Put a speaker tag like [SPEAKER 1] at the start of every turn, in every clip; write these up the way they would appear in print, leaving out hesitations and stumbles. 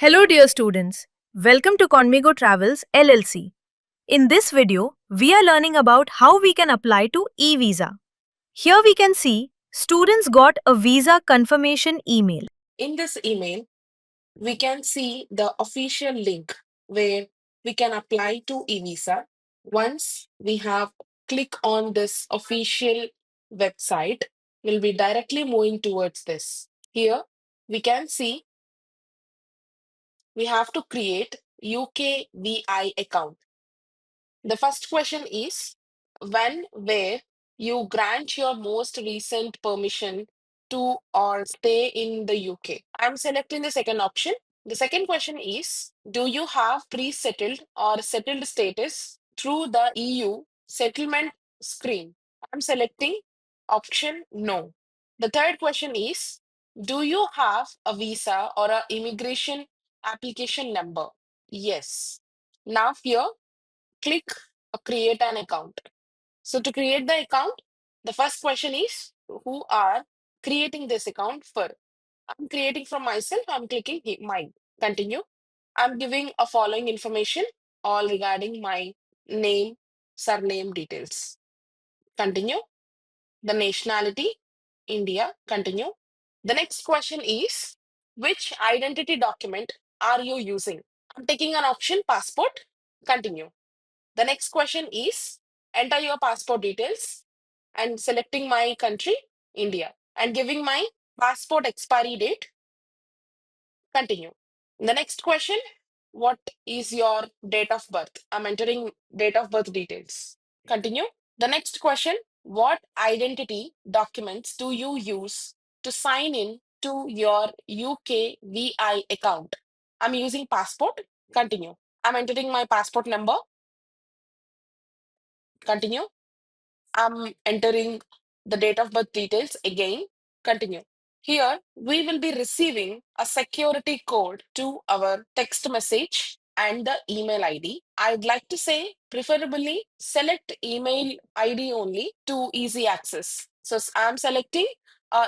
[SPEAKER 1] Hello, dear students. Welcome to Conmigo Travels LLC. In this video, we are learning about how we can apply to e-visa. Here we can see students got a visa confirmation email.
[SPEAKER 2] In this email, we can see the official link where we can apply to e-visa. Once we have click on this official website, we'll be directly moving towards this. Here we can see we have to create UKVI account. The first question is when, where you grant your most recent permission to or stay in the UK. I'm selecting the second option. The second question is do you have pre-settled or settled status through the EU settlement screen? I'm selecting option no. The third question is do you have a visa or a immigration application number? Yes. Now here click create an account. So to create the account, the first question is who are creating this account for? I'm creating from myself. I'm clicking mine. Continue. I'm giving a following information all regarding my name, surname details. Continue. The nationality, India. Continue. The next question is which identity document are you using? I'm taking an option passport. Continue. The next question is enter your passport details and selecting my country, India, and giving my passport expiry date. Continue. The next question, what is your date of birth? I'm entering date of birth details. Continue. The next question, what identity documents do you use to sign in to your UKVI account? I'm using passport. Continue. I'm entering my passport number. Continue. I'm entering the date of birth details again. Continue. Here, we will be receiving a security code to our text message and the email ID. I'd like to say, preferably select email ID only to easy access. So I'm selecting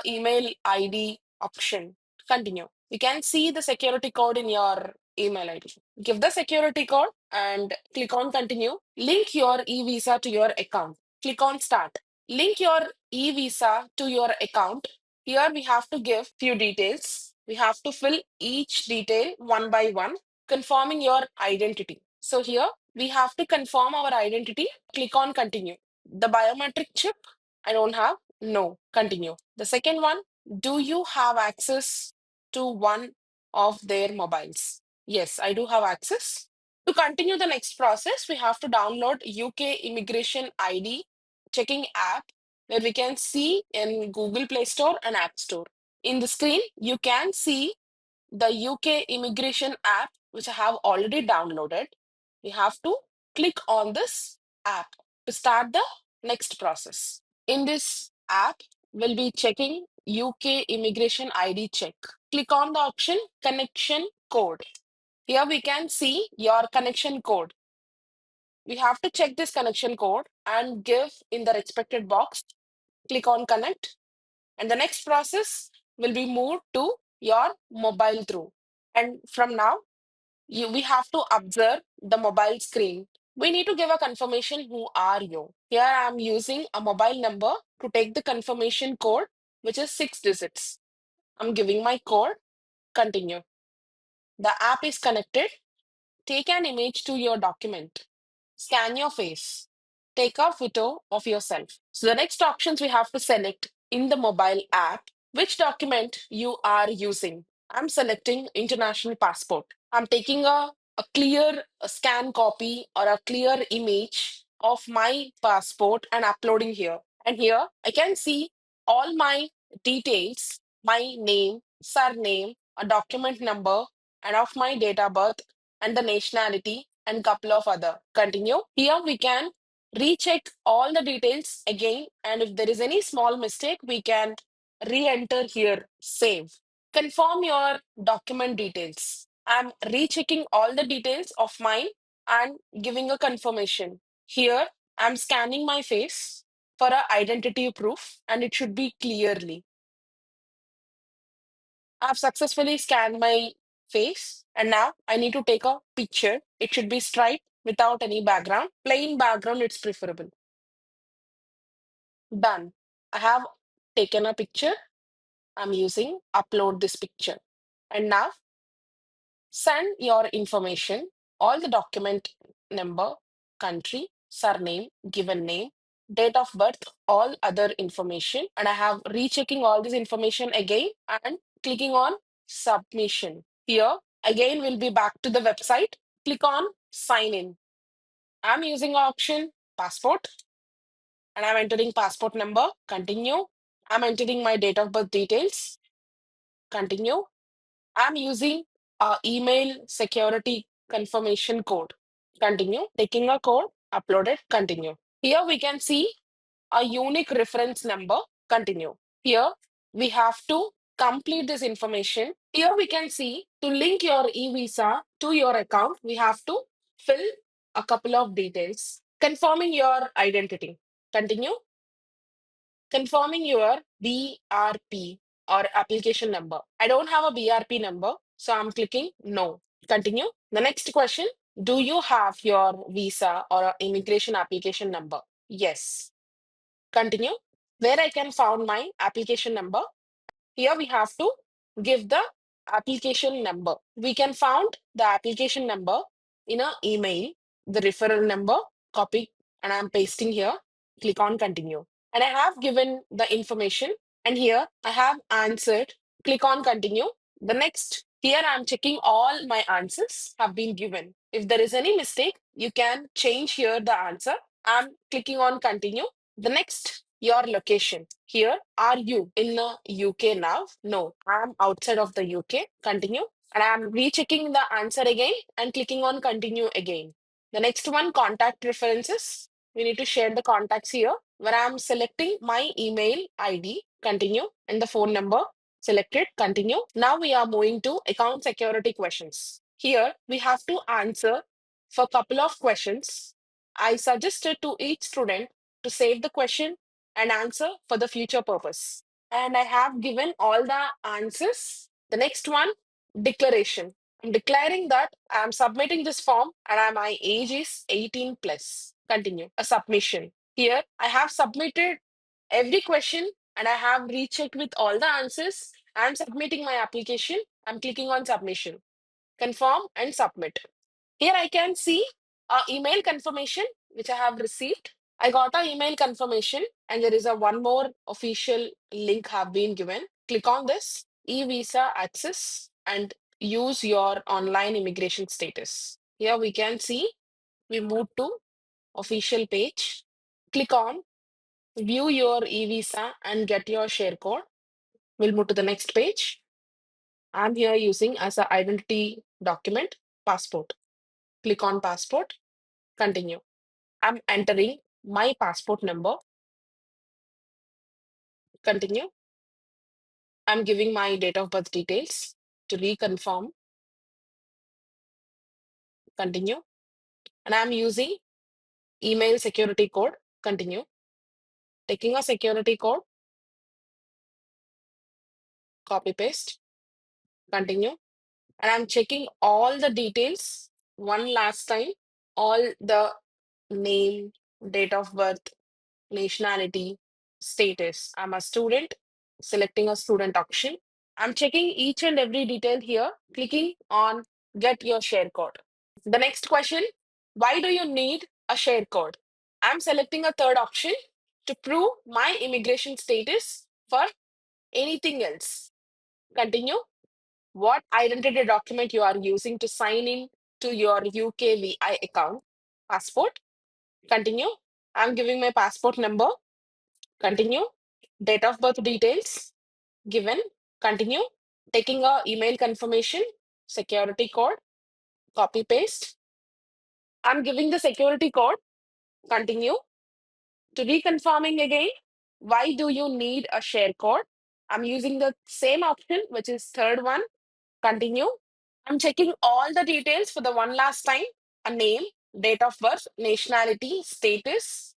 [SPEAKER 2] email ID option. Continue. You can see the security code in your email ID. Give the security code and click on continue. Link your e-visa to your account. Click on start. Link your e-visa to your account. Here we have to give few details. We have to fill each detail one by one, confirming your identity. So here we have to confirm our identity. Click on continue. The biometric chip, I don't have. No, continue. The second one, do you have access to one of their mobiles? Yes, I do have access. To continue the next process, we have to download UK Immigration ID checking app where we can see in Google Play Store and App Store. In the screen, you can see the UK Immigration app, which I have already downloaded. We have to click on this app to start the next process. In this app, we'll be checking UK Immigration ID check. Click on the option connection code. Here we can see your connection code. We have to check this connection code and give in the expected box. Click on connect. And the next process will be moved to your mobile through. And from now, we have to observe the mobile screen. We need to give a confirmation who are you. Here I am using a mobile number to take the confirmation code, which is 6 digits. I'm giving my code. Continue. The app is connected. Take an image to your document. Scan your face. Take a photo of yourself. So the next options we have to select in the mobile app which document you are using. I'm selecting international passport. I'm taking a clear scan copy or a clear image of my passport and uploading here. And here I can see all my details, my name, surname, a document number, and of my date of birth and the nationality and couple of other. Continue. Here we can recheck all the details again, and if there is any small mistake, we can re-enter here, save. Confirm your document details. I'm rechecking all the details of mine and giving a confirmation. Here, I'm scanning my face for a identity proof and it should be clearly. I've successfully scanned my face. And now I need to take a picture. It should be straight without any background. Plain background, it's preferable. Done. I have taken a picture. I'm using upload this picture. And now send your information, all the document number, country, surname, given name, date of birth, all other information. And I have rechecking all this information again and clicking on submission. Here, again, we'll be back to the website. Click on sign in. I'm using option passport and I'm entering passport number. Continue. I'm entering my date of birth details. Continue. I'm using a email security confirmation code. Continue. Taking a code, upload it, continue. Here we can see a unique reference number. Continue. Here we have to complete this information. Here we can see to link your e-visa to your account, we have to fill a couple of details. Confirming your identity. Continue. Confirming your BRP or application number. I don't have a BRP number, so I'm clicking no. Continue. The next question, do you have your visa or a immigration application number? Yes. Continue. Where I can found my application number. Here we have to give the application number. We can found the application number in a email, the referral number, copy, and I'm pasting here. Click on continue. And I have given the information, and here I have answered. Click on continue. The next, here I'm checking all my answers have been given. If there is any mistake, you can change here the answer. I'm clicking on continue. The next, your location. Here, are you in the UK now? No, I'm outside of the UK. Continue. And I'm rechecking the answer again and clicking on continue again. The next one, contact preferences. We need to share the contacts here where I'm selecting my email ID, continue, and the phone number. Selected, continue. Now we are moving to account security questions. Here we have to answer for a couple of questions. I suggested to each student to save the question and answer for the future purpose. And I have given all the answers. The next one, declaration. I'm declaring that I'm submitting this form and my age is 18 plus. Continue. A submission. Here, I have submitted every question and I have rechecked with all the answers. I'm submitting my application. I'm clicking on submission. Confirm and submit. Here I can see a email confirmation which I have received. I got an email confirmation and there is a one more official link have been given. Click on this e-visa access and use your online immigration status. Here we can see we move to official page. Click on view your e-visa and get your share code. We'll move to the next page. I'm here using as an identity document passport. Click on passport. Continue. I'm entering my passport number. Continue. I'm giving my date of birth details to reconfirm. Continue. And I'm using email security code. Continue. Taking a security code. Copy paste. Continue. And I'm checking all the details one last time. All the name, date of birth, nationality, status. I'm a student, selecting a student option. I'm checking each and every detail here, clicking on get your share code. The next question, why do you need a share code? I'm selecting a third option to prove my immigration status for anything else. Continue. What identity document you are using to sign in to your UKVI account? Passport. Continue. I'm giving my passport number. Continue. Date of birth details given. Continue. Taking a email confirmation, security code, copy paste. I'm giving the security code. Continue. To reconfirming again, why do you need a share code? I'm using the same option, which is third one. Continue. I'm checking all the details for the one last time. A name, date of birth, nationality, status.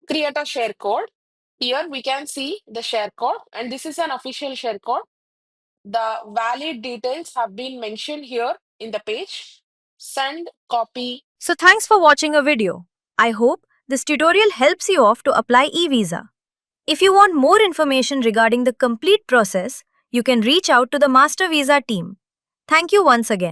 [SPEAKER 2] Create a share code. Here we can see the share code, and this is an official share code. The valid details have been mentioned here in the page. Send, copy.
[SPEAKER 1] So thanks for watching a video. I hope this tutorial helps you off to apply e-visa. If you want more information regarding the complete process, you can reach out to the Master Visa team. Thank you once again.